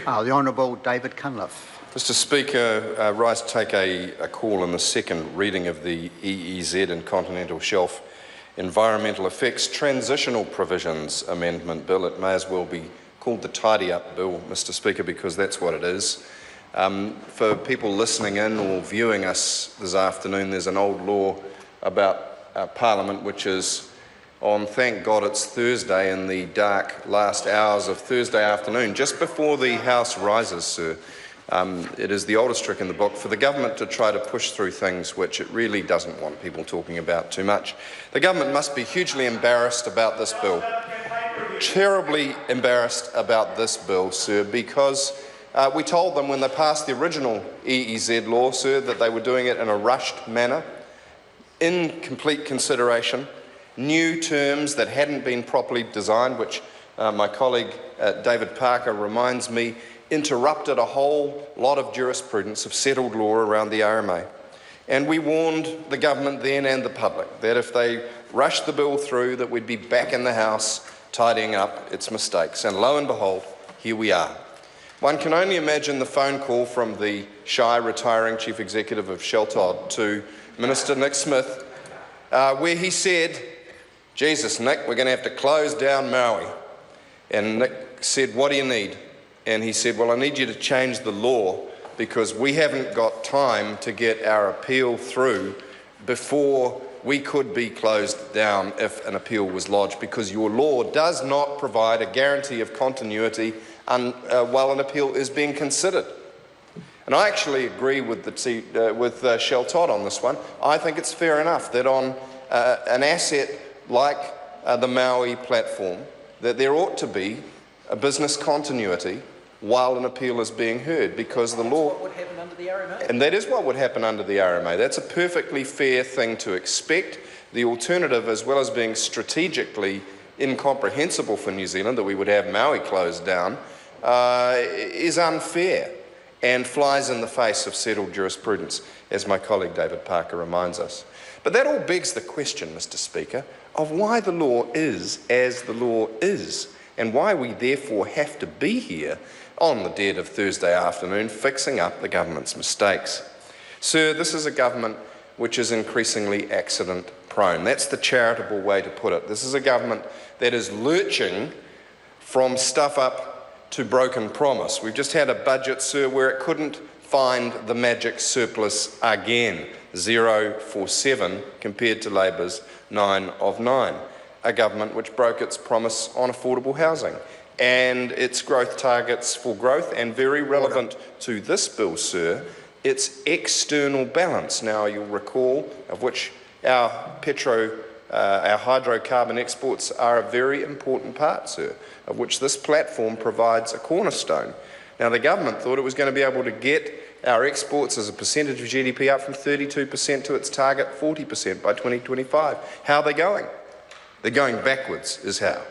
The Honourable David Cunliffe. Mr Speaker, rise to take a call on the second reading of the EEZ and Continental Shelf Environmental Effects Transitional Provisions Amendment Bill. It may as well be called the Tidy Up Bill, Mr Speaker, because that's what it is. For people listening in or viewing us this afternoon, there's an old law about Parliament which is on, thank God it's Thursday, in the dark last hours of Thursday afternoon, just before the House rises, sir. It is the oldest trick in the book for the government to try to push through things which it really doesn't want people talking about too much. The government must be hugely embarrassed about this bill. Terribly embarrassed about this bill, sir, because we told them when they passed the original EEZ law, sir, that they were doing it in a rushed manner, incomplete consideration, new terms that hadn't been properly designed, which my colleague David Parker reminds me interrupted a whole lot of jurisprudence of settled law around the RMA. And we warned the government then and the public that if they rushed the bill through, that we'd be back in the House tidying up its mistakes. And lo and behold, here we are. One can only imagine the phone call from the shy retiring Chief Executive of Shell Todd to Minister Nick Smith, where he said, "Jesus, Nick, we're going to have to close down Maui." And Nick said, "What do you need?" And he said, "Well, I need you to change the law because we haven't got time to get our appeal through before we could be closed down if an appeal was lodged, because your law does not provide a guarantee of continuity while an appeal is being considered." And I actually agree with Shell Todd on this one. I think it's fair enough that on an asset like the Maui platform, that there ought to be a business continuity while an appeal is being heard, because the law... That's what would happen under the RMA. And that is what would happen under the RMA. That's a perfectly fair thing to expect. The alternative, as well as being strategically incomprehensible for New Zealand, that we would have Maui closed down, is unfair and flies in the face of settled jurisprudence, as my colleague David Parker reminds us. But that all begs the question, Mr Speaker, of why the law is as the law is, and why we therefore have to be here on the dead of Thursday afternoon fixing up the government's mistakes. Sir, this is a government which is increasingly accident prone. That's the charitable way to put it. This is a government that is lurching from stuff up to broken promise. We've just had a budget, sir, where it couldn't find the magic surplus again. 0 for 7 compared to Labour's 9 of 9. A government which broke its promise on affordable housing and its growth targets for growth, and very relevant to this bill, sir, its external balance. Now, you'll recall, of which our hydrocarbon exports are a very important part, sir, of which this platform provides a cornerstone. Now, the government thought it was going to be able to get our exports as a percentage of GDP up from 32% to its target 40% by 2025. How are they going? They're going backwards, is how.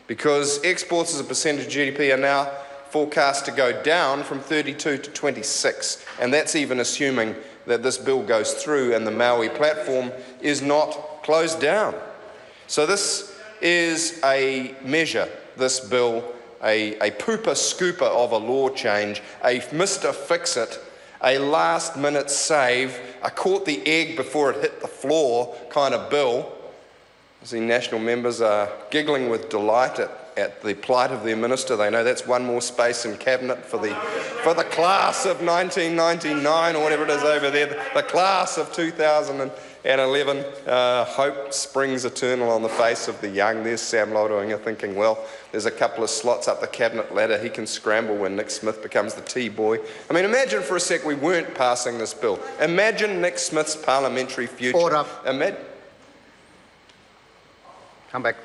Because exports as a percentage of GDP are now forecast to go down from 32 to 26, and that's even assuming that this bill goes through and the Maui platform is not closed down. So this is a measure, this bill, a pooper scooper of a law change, a Mr. Fix-It, a last-minute save, a caught the egg before it hit the floor kind of bill. The national members are giggling with delight at the plight of their minister. They know that's one more space in cabinet for the class of 1999 or whatever it is over there, the class of 2011. Hope springs eternal on the face of the young. There's Sam Laudoinga thinking, well, there's a couple of slots up the cabinet ladder. He can scramble when Nick Smith becomes the tea boy. I mean, imagine for a sec we weren't passing this bill. Imagine Nick Smith's parliamentary future. Order. Come back.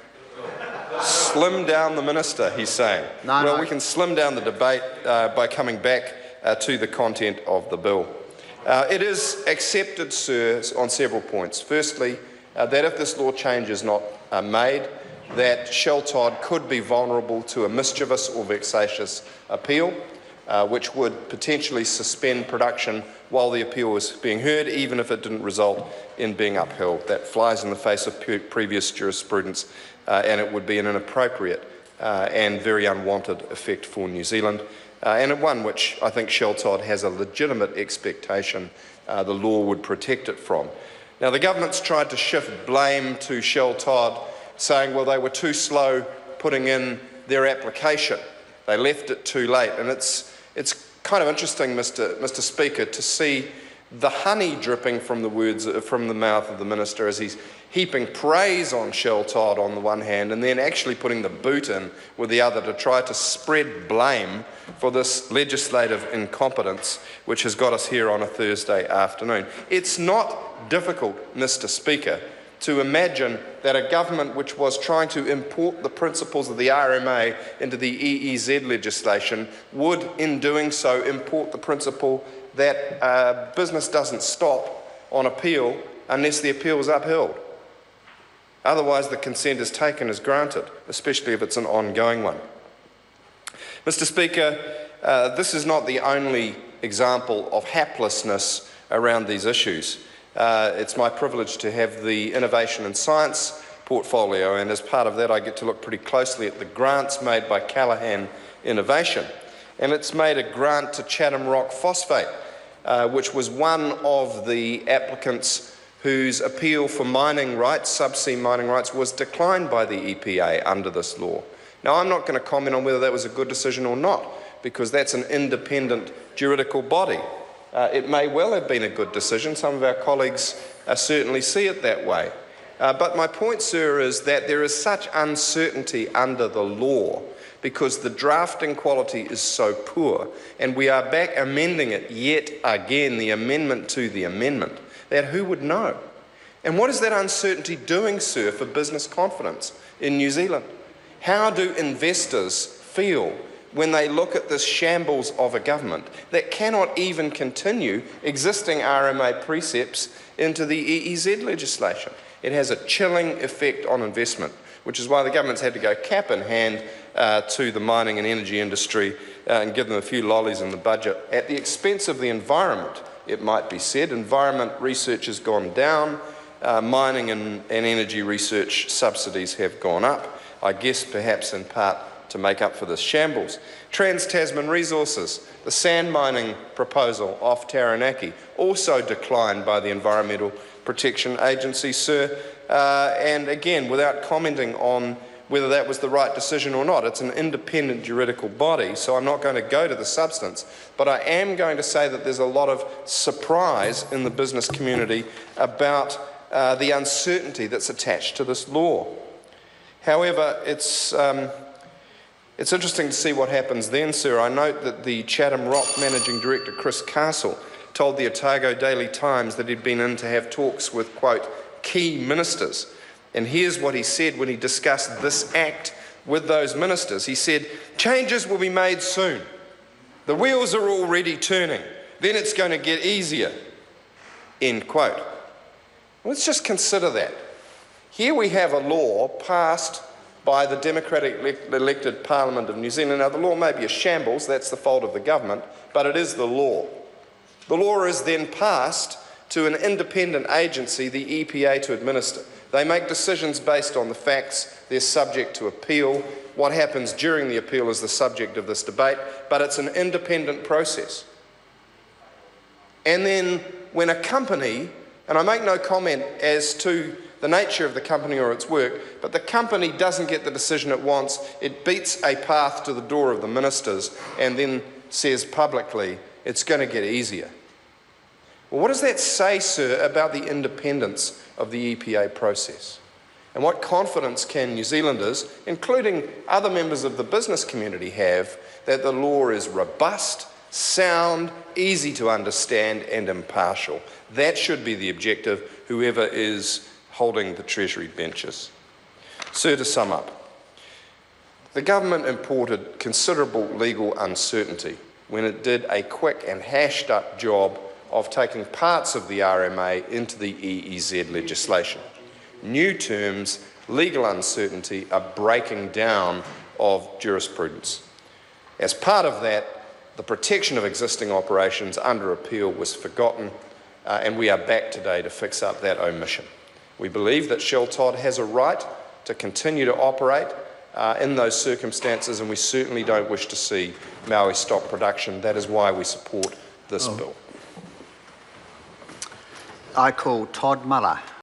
Slim down the minister, he's saying. No. We can slim down the debate by coming back to the content of the bill. It is accepted, sir, on several points. Firstly, that if this law change is not made, that Shell Todd could be vulnerable to a mischievous or vexatious appeal, which would potentially suspend production while the appeal was being heard, even if it didn't result in being upheld. That flies in the face of previous jurisprudence, and it would be an inappropriate and very unwanted effect for New Zealand. and one which I think Shell Todd has a legitimate expectation the law would protect it from. Now, the government's tried to shift blame to Shell Todd, saying, well, they were too slow putting in their application. They left it too late. And it's kind of interesting, Mr. Speaker, to see the honey dripping from the mouth of the minister as he's heaping praise on Shell Todd on the one hand and then actually putting the boot in with the other to try to spread blame for this legislative incompetence which has got us here on a Thursday afternoon. It's not difficult, Mr. Speaker, to imagine that a government which was trying to import the principles of the RMA into the EEZ legislation would, in doing so, import the principle that business doesn't stop on appeal unless the appeal is upheld. Otherwise, the consent is taken as granted, especially if it's an ongoing one. Mr. Speaker, this is not the only example of haplessness around these issues. It's my privilege to have the Innovation and Science portfolio, and as part of that I get to look pretty closely at the grants made by Callaghan Innovation. And it's made a grant to Chatham Rock Phosphate, which was one of the applicants whose appeal for mining rights, subsea mining rights, was declined by the EPA under this law. Now, I'm not going to comment on whether that was a good decision or not, because that's an independent juridical body. It may well have been a good decision. Some of our colleagues certainly see it that way. But my point, sir, is that there is such uncertainty under the law because the drafting quality is so poor, and we are back amending it yet again, the amendment to the amendment, that who would know? And what is that uncertainty doing, sir, for business confidence in New Zealand? How do investors feel when they look at this shambles of a government that cannot even continue existing RMA precepts into the EEZ legislation? It has a chilling effect on investment, which is why the government's had to go cap in hand to the mining and energy industry and give them a few lollies in the budget at the expense of the environment. It might be said, environment research has gone down, mining and energy research subsidies have gone up, I guess perhaps in part to make up for this shambles. Trans-Tasman Resources, the sand mining proposal off Taranaki, also declined by the Environmental Protection Agency, sir, and again, without commenting on whether that was the right decision or not. It's an independent juridical body, so I'm not going to go to the substance, but I am going to say that there's a lot of surprise in the business community about the uncertainty that's attached to this law. However, it's interesting to see what happens then, sir. I note that the Chatham Rock Managing Director, Chris Castle, told the Otago Daily Times that he'd been in to have talks with, quote, key ministers. And here's what he said when he discussed this act with those ministers. He said, changes will be made soon. The wheels are already turning. Then it's going to get easier, end quote. Let's just consider that. Here we have a law passed by the democratic elected Parliament of New Zealand. Now, the law may be a shambles, that's the fault of the government, but it is the law. The law is then passed to an independent agency, the EPA, to administer. They make decisions based on the facts, they're subject to appeal. What happens during the appeal is the subject of this debate, but it's an independent process. And then when a company, and I make no comment as to the nature of the company or its work, but the company doesn't get the decision it wants, it beats a path to the door of the ministers and then says publicly, it's going to get easier. Well, what does that say, sir, about the independence of the EPA process? And what confidence can New Zealanders, including other members of the business community, have that the law is robust, sound, easy to understand and impartial? That should be the objective, whoever is holding the Treasury benches. Sir, to sum up, the government imported considerable legal uncertainty when it did a quick and hashed up job of taking parts of the RMA into the EEZ legislation. New terms, legal uncertainty, a breaking down of jurisprudence. As part of that, the protection of existing operations under appeal was forgotten, and we are back today to fix up that omission. We believe that Shell Todd has a right to continue to operate in those circumstances, and we certainly don't wish to see Maui stop production. That is why we support this bill. I call Todd Muller.